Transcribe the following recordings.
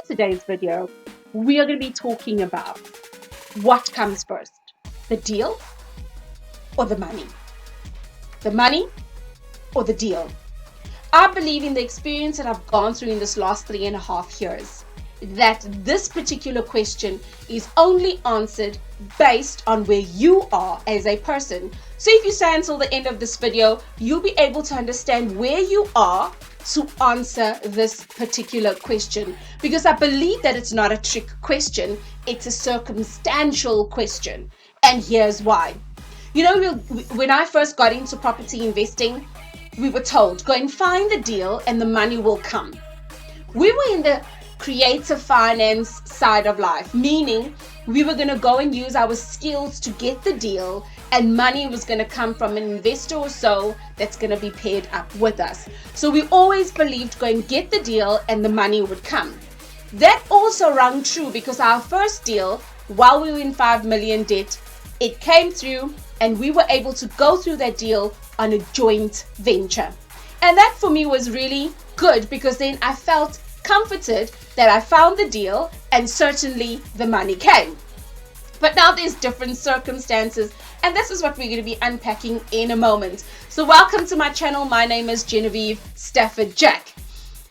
today's video, we are going to be talking about what comes first, the deal or the money? The money or the deal? I believe in the experience that I've gone through in this last 3.5 years, that this particular question is only answered based on where you are as a person. So if you stay until the end of this video, you'll be able to understand where you are to answer this particular question, because I believe that it's not a trick question, it's a circumstantial question. And here's why. You know, when I first got into property investing, we were told, go and find the deal and the money will come. We were in the creative finance side of life, meaning we were going to go and use our skills to get the deal, and money was going to come from an investor or so that's going to be paired up with us. So we always believed go and get the deal and the money would come. That also rang true, because our first deal, while we were in 5 million debt, it came through and we were able to go through that deal on a joint venture. And that for me was really good, because then I felt comforted that I found the deal and certainly the money came. But now there's different circumstances, and this is what we're going to be unpacking in a moment. So welcome to my channel. My name is Genevieve Stafford Jack.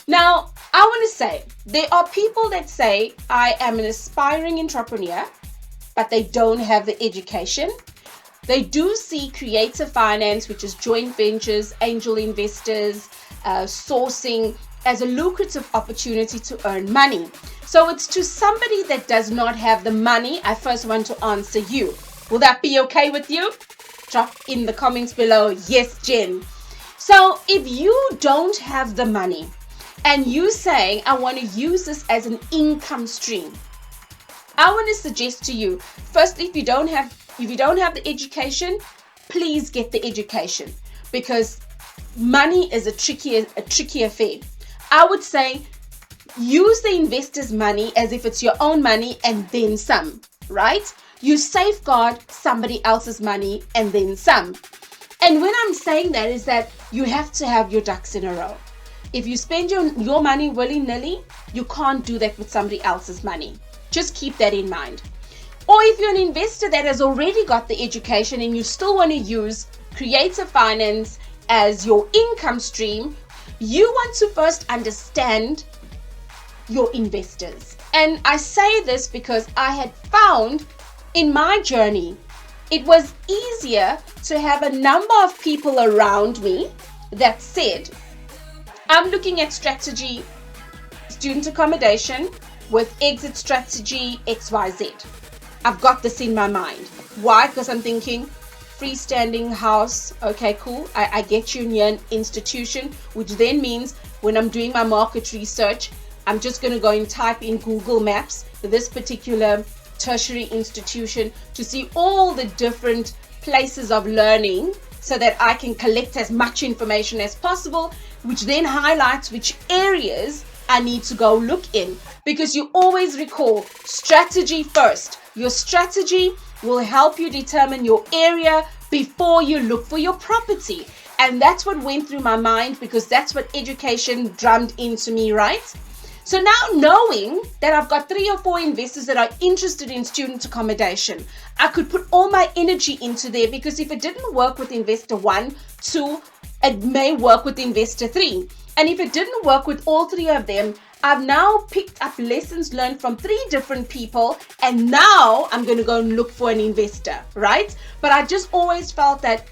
Now, I want to say, there are people that say I am an aspiring entrepreneur, but they don't have the education. They do see creative finance, which is joint ventures, angel investors, sourcing, as a lucrative opportunity to earn money. So it's to somebody that does not have the money, I first want to answer you. Will that be okay with you? Drop in the comments below, yes, Jen. So if you don't have the money and you say, I want to use this as an income stream, I want to suggest to you, firstly, if you don't have the education, please get the education, because money is a tricky affair. I would say use the investor's money as if it's your own money and then some, right? You safeguard somebody else's money and then some. And when I'm saying that is that you have to have your ducks in a row. If you spend your money willy-nilly, you can't do that with somebody else's money. Just keep that in mind. Or if you're an investor that has already got the education and you still want to use creative finance as your income stream, you want to first understand your investors. And I say this because I had found in my journey, it was easier to have a number of people around me that said, I'm looking at strategy, student accommodation with exit strategy XYZ. I've got this in my mind. Why? Because I'm thinking, freestanding house, okay, cool. I get you near an institution, which then means when I'm doing my market research, I'm just going to go and type in Google Maps this particular tertiary institution to see all the different places of learning, so that I can collect as much information as possible, which then highlights which areas I need to go look in. Because you always recall, strategy first. Your strategy will help you determine your area before you look for your property. And that's what went through my mind, because that's what education drummed into me, right? So now, knowing that I've got 3 or 4 investors that are interested in student accommodation, I could put all my energy into there, because if it didn't work with investor 1, 2, it may work with investor 3. And if it didn't work with all 3 of them, I've now picked up lessons learned from 3 different people, and now I'm going to go and look for an investor, right? But I just always felt that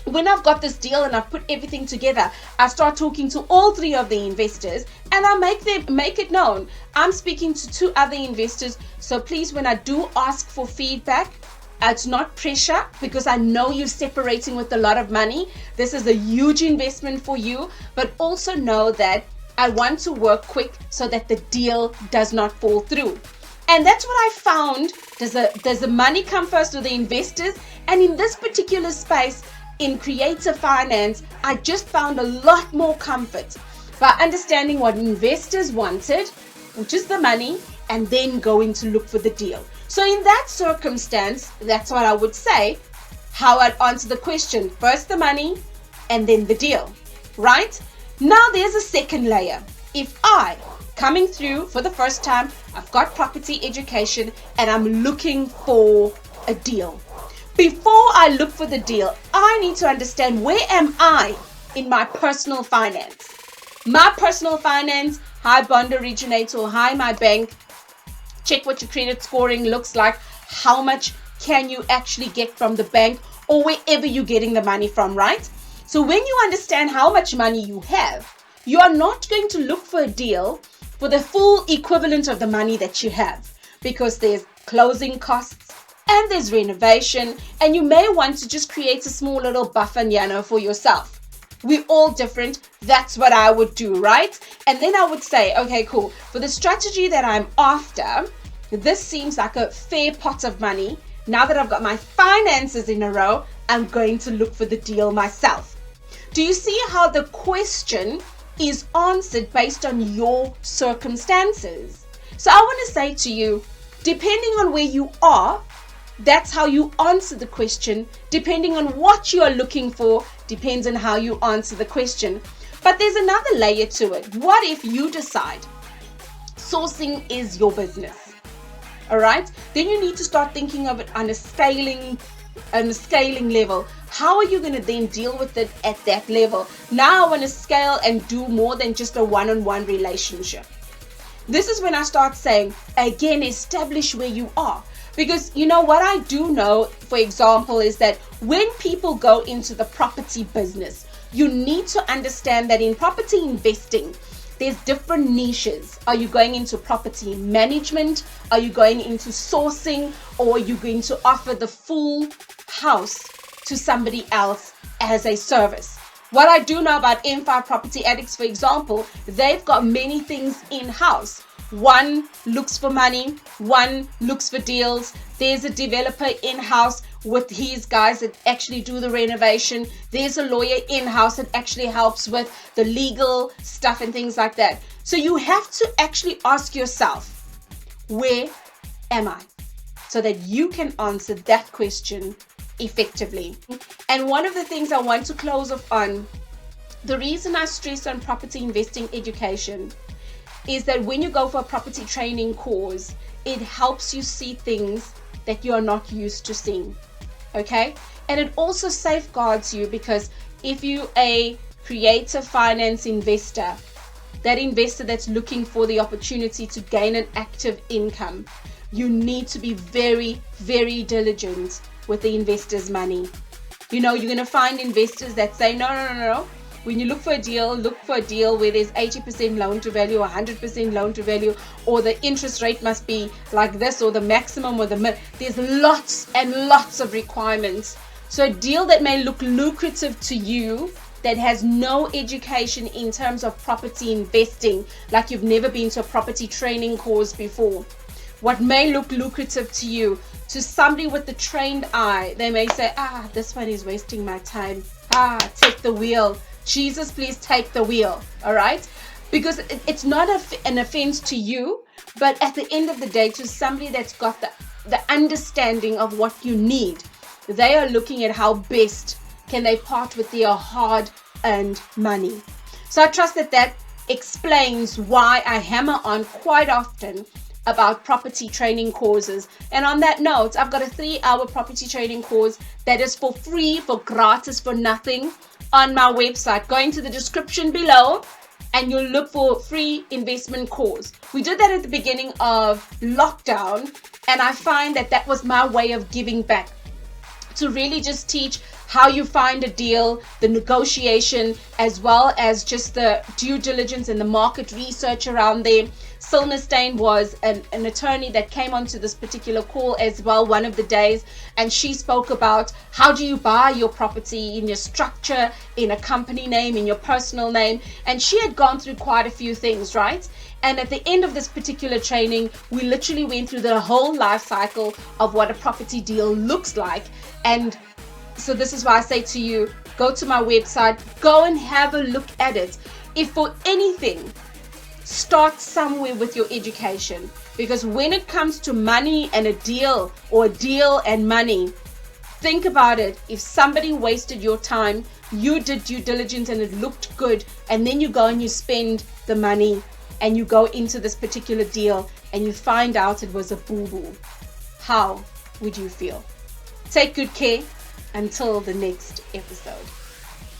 when I've got this deal and I've put everything together, I start talking to all 3 of the investors, and I make it known. I'm speaking to 2 other investors, so please, when I do ask for feedback, it's not pressure, because I know you're separating with a lot of money. This is a huge investment for you, but also know that I want to work quick so that the deal does not fall through. And that's what I found. Does the money come first or the investors? And in this particular space, in creative finance, I just found a lot more comfort by understanding what investors wanted, which is the money, and then going to look for the deal. So in that circumstance, that's what I would say, how I'd answer the question. First the money and then the deal, right? Now there's a second layer. If I coming through for the first time, I've got property education, and I'm looking for a deal. Before I look for the deal, I need to understand, where am I in my personal finance? My personal finance, hi bond originator, hi my bank. Check what your credit scoring looks like. How much can you actually get from the bank or wherever you're getting the money from, right? So when you understand how much money you have, you are not going to look for a deal for the full equivalent of the money that you have, because there's closing costs and there's renovation, and you may want to just create a small little buffer for yourself. We're all different. That's what I would do, right? And then I would say, okay, cool. For the strategy that I'm after, this seems like a fair pot of money. Now that I've got my finances in a row, I'm going to look for the deal myself. Do you see how the question is answered based on your circumstances? So I want to say to you, depending on where you are, that's how you answer the question. Depending on what you are looking for, depends on how you answer the question. But there's another layer to it. What if you decide sourcing is your business? All right, then you need to start thinking of it on a scaling level. How are you going to then deal with it at that level? Now I want to scale and do more than just a one-on-one relationship. This is when I start saying, again, establish where you are. Because you know what I do know, for example, is that when people go into the property business, you need to understand that in property investing, there's different niches. Are you going into property management? Are you going into sourcing? Or are you going to offer the full house to somebody else as a service? What I do know about M5 Property Addicts, for example, they've got many things in-house. One looks for money, one looks for deals. There's a developer in-house with his guys that actually do the renovation. There's a lawyer in-house that actually helps with the legal stuff and things like that. So you have to actually ask yourself, where am I? So that you can answer that question effectively. And one of the things I want to close off on, the reason I stress on property investing education is that when you go for a property training course, it helps you see things that you're not used to seeing. Okay? And it also safeguards you, because if you're a creative finance investor, that investor that's looking for the opportunity to gain an active income, you need to be very, very diligent with the investor's money. You know, you're going to find investors that say, no. When you look for a deal where there's 80% loan to value or 100% loan to value, or the interest rate must be like this, or the maximum or the mid. There's lots and lots of requirements. So a deal that may look lucrative to you, that has no education in terms of property investing, like you've never been to a property training course before, what may look lucrative to you, to somebody with the trained eye, they may say, this one is wasting my time. Take the wheel. Jesus, please take the wheel. All right? Because it's not an offense to you, but at the end of the day, to somebody that's got the understanding of what you need, they are looking at how best can they part with their hard-earned money. So I trust that explains why I hammer on quite often about property training courses. And on that note, I've got a 3-hour property training course that is for free, for gratis, for nothing, on my website. Go into the description below and you'll look for free investment course. We did that at the beginning of lockdown, and I find that was my way of giving back, to really just teach how you find a deal, the negotiation, as well as just the due diligence and the market research around there. Silnerstein was an attorney that came onto this particular call as well one of the days, and she spoke about how do you buy your property in your structure, in a company name, in your personal name, and she had gone through quite a few things, right? And at the end of this particular training, we literally went through the whole life cycle of what a property deal looks like. And so this is why I say to you, go to my website, go and have a look at it. If for anything, start somewhere with your education, because when it comes to money and a deal, or a deal and money, think about it. If somebody wasted your time, you did due diligence and it looked good, and then you go and you spend the money, and you go into this particular deal and you find out it was a boo-boo, how would you feel? Take good care until the next episode.